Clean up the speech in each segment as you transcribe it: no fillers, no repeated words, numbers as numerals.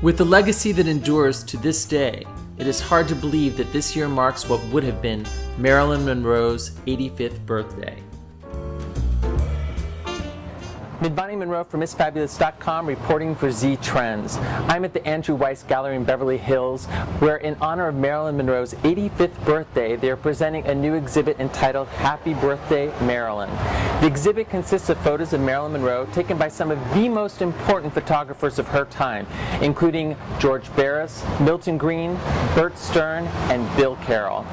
With a legacy that endures to this day, it is hard to believe that this year marks what would have been Marilyn Monroe's 85th birthday. Midvani Monroe for MissFabulous.com reporting for Z Trends. I'm at the Andrew Weiss Gallery in Beverly Hills, where in honor of Marilyn Monroe's 85th birthday, they are presenting a new exhibit entitled Happy Birthday, Marilyn. The exhibit consists of photos of Marilyn Monroe taken by some of the most important photographers of her time, including George Barris, Milton Green, Bert Stern, and Bill Carroll.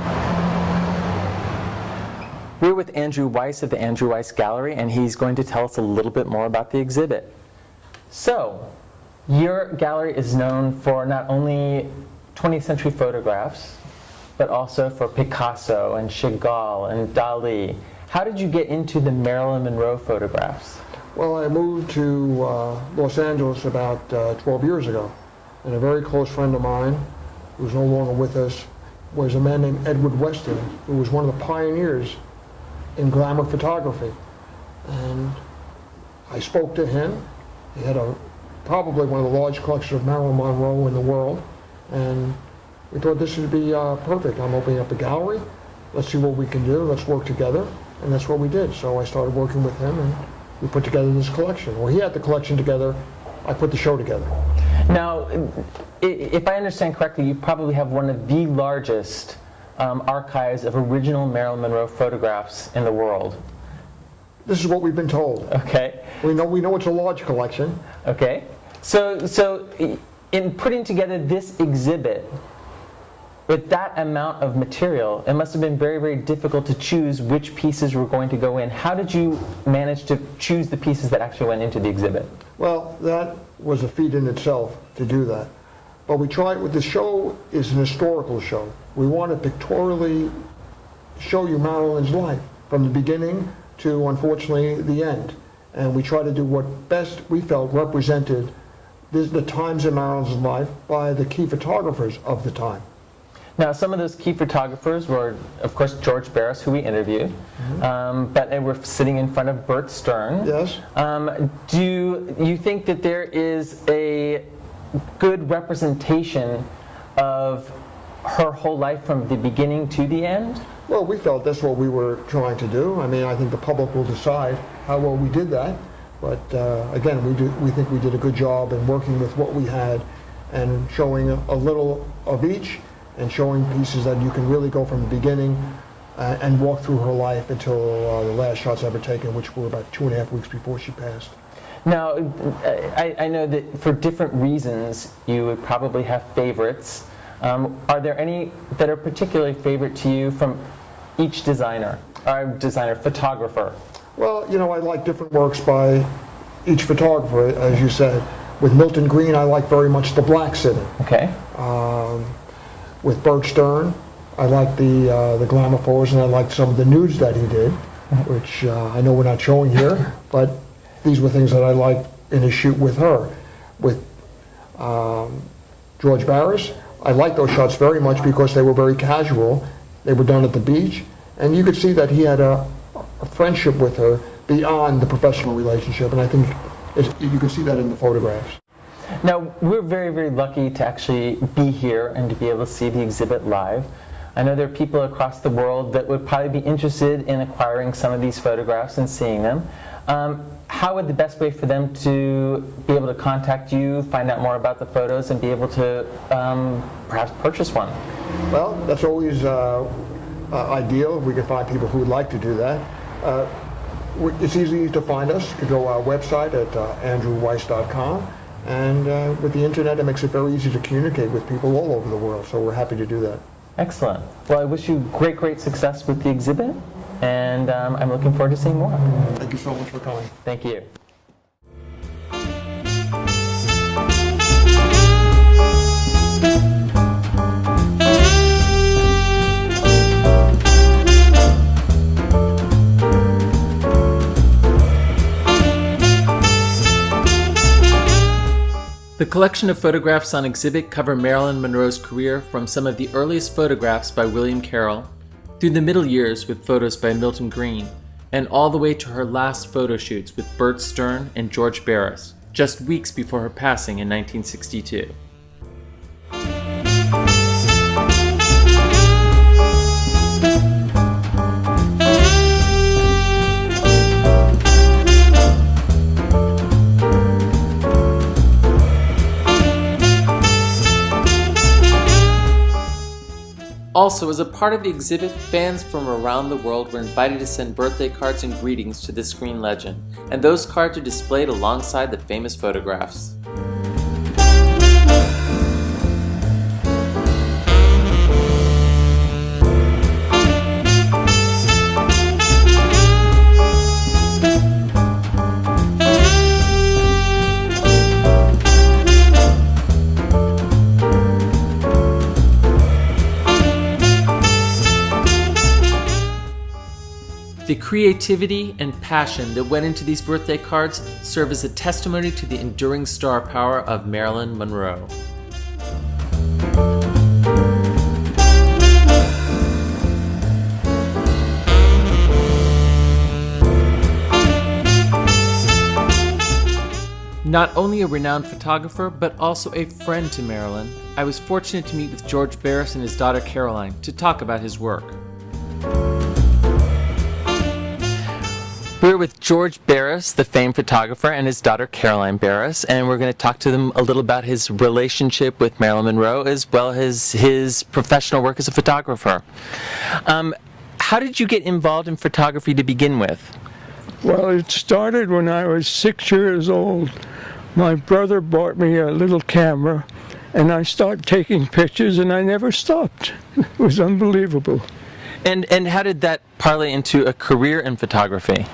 We're with Andrew Weiss at the Andrew Weiss Gallery, and he's going to tell us a little bit more about the exhibit. So, your gallery is known for not only 20th century photographs, but also for Picasso and Chagall and Dali. How did you get into the Marilyn Monroe photographs? Well, I moved to Los Angeles about 12 years ago, and a very close friend of mine, who's no longer with us, was a man named Edward Weston, who was one of the pioneers in glamour photography. And I spoke to him. He had probably one of the largest collections of Marilyn Monroe in the world, and we thought this would be perfect. I'm opening up a gallery. Let's see what we can do. Let's work together. And that's what we did. So I started working with him, and we put together this collection. Well, he had the collection together. I put the show together. Now, if I understand correctly, you probably have one of the largest archives of original Marilyn Monroe photographs in the world. This is what we've been told. Okay. We know it's a large collection. Okay. So in putting together this exhibit, with that amount of material, it must have been very, very difficult to choose which pieces were going to go in. How did you manage to choose the pieces that actually went into the exhibit? Well, that was a feat in itself to do that. But we tried, the show is an historical show. We want to pictorially show you Marilyn's life from the beginning to, unfortunately, the end. And we try to do what best we felt represented the times in Marilyn's life by the key photographers of the time. Now, some of those key photographers were, of course, George Barris, who we interviewed, but we're sitting in front of Bert Stern. Yes. Do you think that there is a good representation of her whole life from the beginning to the end? Well, we felt that's what we were trying to do. I mean, I think the public will decide how well we did that. But again, we think we did a good job in working with what we had and showing a little of each, and showing pieces that you can really go from the beginning and walk through her life until the last shots ever taken, which were about 2.5 weeks before she passed. Now, I know that for different reasons you would probably have favorites. Are there any that are particularly favorite to you from each photographer? Well, I like different works by each photographer, as you said. With Milton Green, I like very much the black sitting. Okay. With Bert Stern, I like the glamour photos, and I like some of the nudes that he did, which I know we're not showing here, but these were things that I liked in a shoot with her. With George Barris, I liked those shots very much because they were very casual. They were done at the beach, and you could see that he had a friendship with her beyond the professional relationship, and I think you can see that in the photographs. Now, we're very, very lucky to actually be here and to be able to see the exhibit live. I know there are people across the world that would probably be interested in acquiring some of these photographs and seeing them. How would the best way for them to be able to contact you, find out more about the photos, and be able to perhaps purchase one? Well, that's always ideal if we can find people who would like to do that. It's easy to find us. You can go to our website at andrewweiss.com. And with the internet, it makes it very easy to communicate with people all over the world, so we're happy to do that. Excellent. Well, I wish you great, great success with the exhibit, and I'm looking forward to seeing more. Thank you so much for coming. Thank you. The collection of photographs on exhibit cover Marilyn Monroe's career from some of the earliest photographs by William Carroll, through the middle years with photos by Milton Green, and all the way to her last photo shoots with Bert Stern and George Barris, just weeks before her passing in 1962. Also, as a part of the exhibit, fans from around the world were invited to send birthday cards and greetings to this screen legend, and those cards are displayed alongside the famous photographs. The creativity and passion that went into these birthday cards serve as a testimony to the enduring star power of Marilyn Monroe. Not only a renowned photographer, but also a friend to Marilyn, I was fortunate to meet with George Barris and his daughter Caroline to talk about his work. We're with George Barris, the famed photographer, and his daughter Caroline Barris, and we're going to talk to them a little about his relationship with Marilyn Monroe as well as his professional work as a photographer. How did you get involved in photography to begin with? Well, it started when I was 6 years old. My brother bought me a little camera, and I started taking pictures, and I never stopped. It was unbelievable. And how did that parlay into a career in photography?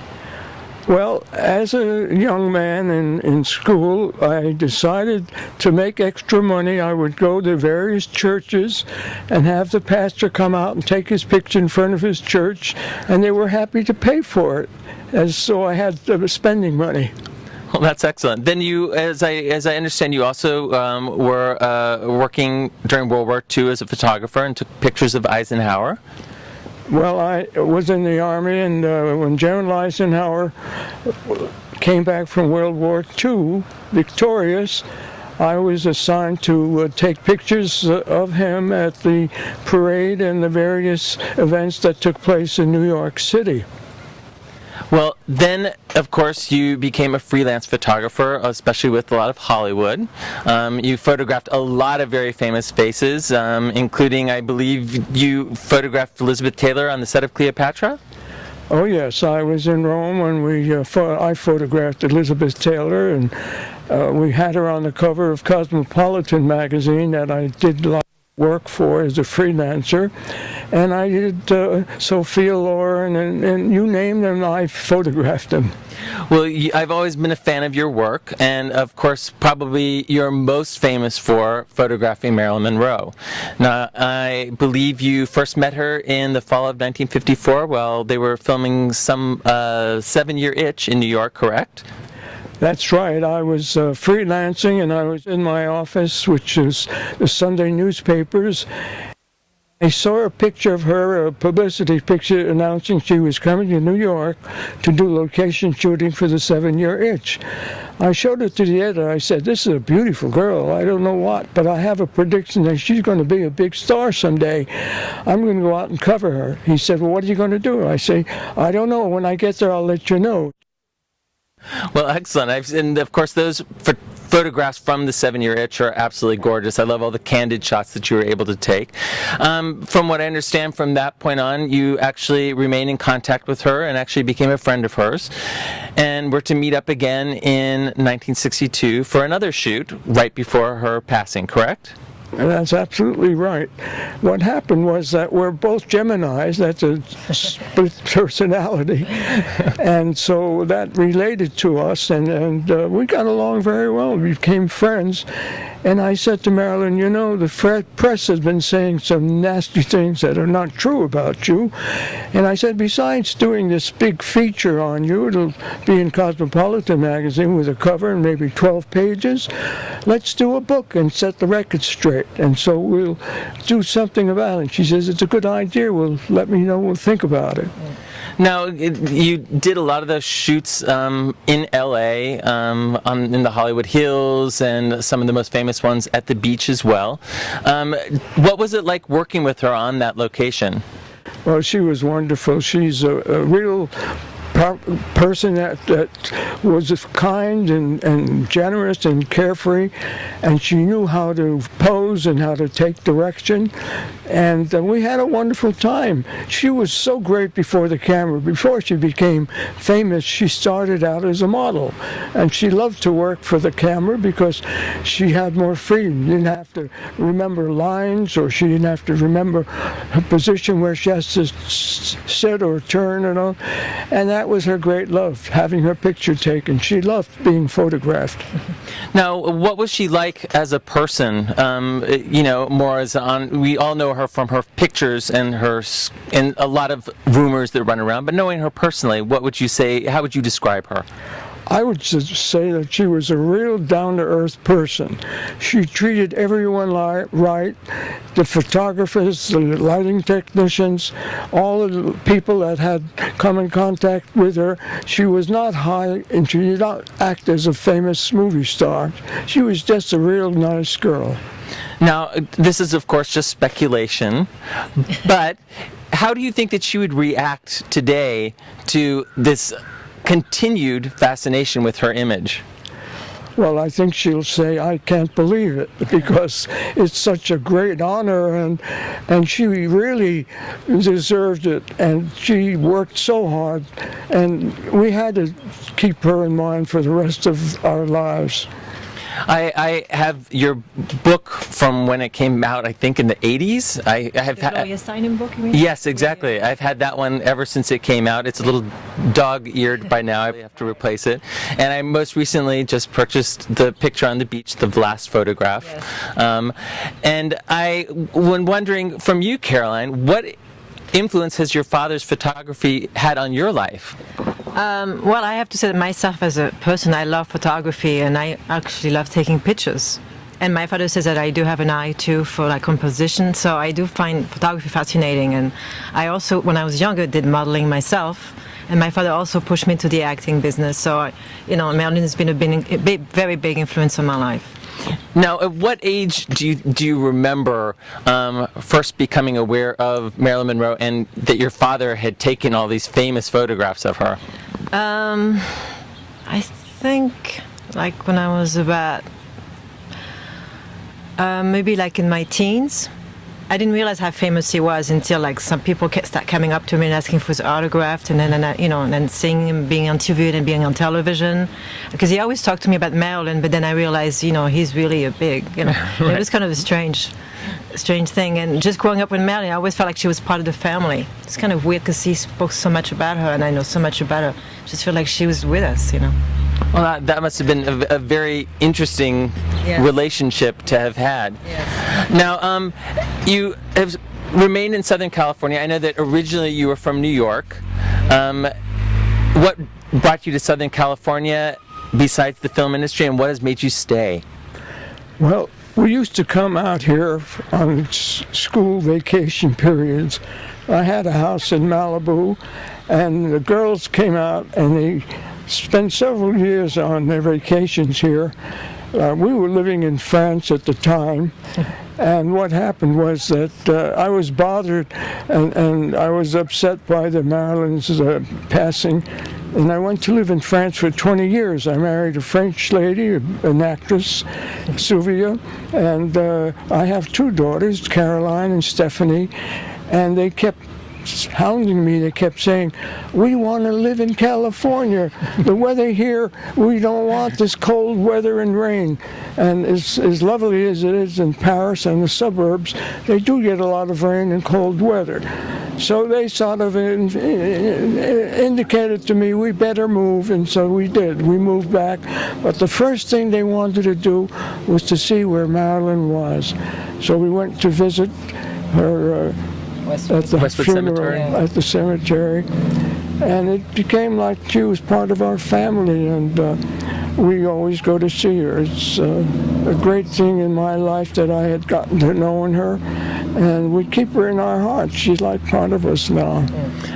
Well, as a young man in school, I decided to make extra money. I would go to various churches and have the pastor come out and take his picture in front of his church, and they were happy to pay for it. And so I had spending money. Well, that's excellent. Then you, as I understand, you also were working during World War II as a photographer and took pictures of Eisenhower. Well, I was in the Army, and when General Eisenhower came back from World War II, victorious, I was assigned to take pictures of him at the parade and the various events that took place in New York City. Well, then, of course, you became a freelance photographer, especially with a lot of Hollywood. You photographed a lot of very famous faces, including, I believe, you photographed Elizabeth Taylor on the set of Cleopatra? Oh, yes. I was in Rome when I photographed Elizabeth Taylor, and we had her on the cover of Cosmopolitan magazine that I did a lot of work for as a freelancer. And I did Sophia Loren, and you name them, I photographed them. Well, I've always been a fan of your work, and of course, probably you're most famous for photographing Marilyn Monroe. Now, I believe you first met her in the fall of 1954 while they were filming some 7-Year Itch in New York, correct? That's right. I was freelancing, and I was in my office, which is the Sunday newspapers. I saw a picture of her, a publicity picture announcing she was coming to New York to do location shooting for the 7-Year Itch. I showed it to the editor. I said, "This is a beautiful girl. I don't know what, but I have a prediction that she's going to be a big star someday. I'm going to go out and cover her." He said, "Well, what are you going to do?" I say, "I don't know. When I get there, I'll let you know." Well, excellent. And of course, those photographs from the 7-Year Itch are absolutely gorgeous. I love all the candid shots that you were able to take. From what I understand, from that point on, you actually remained in contact with her and actually became a friend of hers. And were to meet up again in 1962 for another shoot right before her passing, correct? And that's absolutely right. What happened was that we're both Geminis, that's a split personality, and so that related to us, and we got along very well. We became friends, and I said to Marilyn, you know, the press has been saying some nasty things that are not true about you, and I said, besides doing this big feature on you, it'll be in Cosmopolitan magazine with a cover and maybe 12 pages, let's do a book and set the record straight. And so we'll do something about it. She says, it's a good idea. Well, let me know. We'll think about it. Now, you did a lot of those shoots in LA, in the Hollywood Hills, and some of the most famous ones at the beach as well. What was it like working with her on that location? Well, she was wonderful. She's a real person that was kind and generous and carefree, and she knew how to pose and how to take direction, and we had a wonderful time. She was so great before the camera. Before she became famous, she started out as a model, and she loved to work for the camera because she had more freedom. She didn't have to remember lines, or she didn't have to remember her position where she has to sit or turn and all, and that was her great love, having her picture taken. She loved being photographed. Now, what was she like as a person? You know, more as we all know her from her pictures and a lot of rumors that run around, but knowing her personally, what would you say, how would you describe her? I would say that she was a real down-to-earth person. She treated everyone right, the photographers, the lighting technicians, all of the people that had come in contact with her. She was not high, and she did not act as a famous movie star. She was just a real nice girl. Now, this is, of course, just speculation, but how do you think that she would react today to this continued fascination with her image? Well, I think she'll say, I can't believe it, because it's such a great honor, and she really deserved it, and she worked so hard, and we had to keep her in mind for the rest of our lives. I have your book from when it came out, I think in the 80s. I have had Gloria Steinem book, you mean? Yes, exactly. I've had that one ever since it came out. It's a little dog-eared by now. I have to replace it. And I most recently just purchased the picture on the beach, the last photograph. Yes. And when wondering from you, Caroline, what influence has your father's photography had on your life? Well, I have to say that myself as a person, I love photography, and I actually love taking pictures. And my father says that I do have an eye too for like composition, so I do find photography fascinating. And I also, when I was younger, did modeling myself. And my father also pushed me into the acting business. So, you know, Marilyn has been a very big influence on my life. Now, at what age do you remember first becoming aware of Marilyn Monroe and that your father had taken all these famous photographs of her? I think like when I was about maybe like in my teens. I didn't realize how famous he was until like some people start coming up to me and asking for his autograph, and then you know, and then seeing him being interviewed and being on television, because he always talked to me about Marilyn, but then I realized, you know, he's really a big, you know, right. It was kind of a strange thing. And just growing up with Marilyn, I always felt like she was part of the family. It's kind of weird because he spoke so much about her, and I know so much about her. Just feel like she was with us, you know. Well, that must have been a very interesting relationship to have had. Yes. Now, you have remained in Southern California. I know that originally you were from New York. What brought you to Southern California besides the film industry, and what has made you stay? Well, we used to come out here on school vacation periods. I had a house in Malibu, and the girls came out and they spent several years on their vacations here. We were living in France at the time, and what happened was that I was bothered and I was upset by the Marilyn's passing, and I went to live in France for 20 years. I married a French lady, an actress, Sylvia, and I have two daughters, Caroline and Stephanie, and they kept hounding me. They kept saying, "We want to live in California. The weather here, we don't want this cold weather and rain." And as lovely as it is in Paris and the suburbs, they do get a lot of rain and cold weather. So they sort of indicated to me we better move, and so we did. We moved back. But the first thing they wanted to do was to see where Marilyn was. So we went to visit her at the Westwood funeral Cemetery. at the cemetery, and it became like she was part of our family, and we always go to see her. It's a great thing in my life that I had gotten to know her, and we keep her in our hearts. She's like part of us now.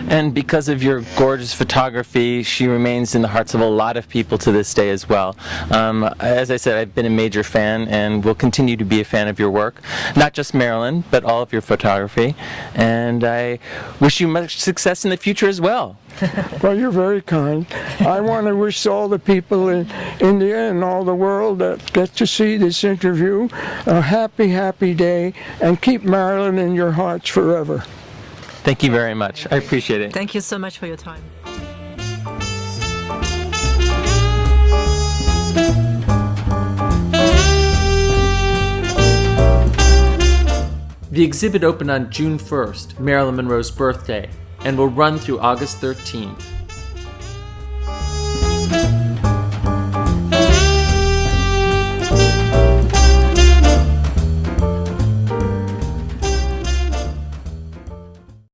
And because of your gorgeous photography, she remains in the hearts of a lot of people to this day as well. As I said, I've been a major fan and will continue to be a fan of your work. Not just Marilyn, but all of your photography. And I wish you much success in the future as well. Well, you're very kind. I want to wish all the people in India and all the world that get to see this interview a happy, happy day, and keep Marilyn in your hearts forever. Thank you very much. I appreciate it. Thank you so much for your time. The exhibit opened on June 1st, Marilyn Monroe's birthday, and will run through August 13th.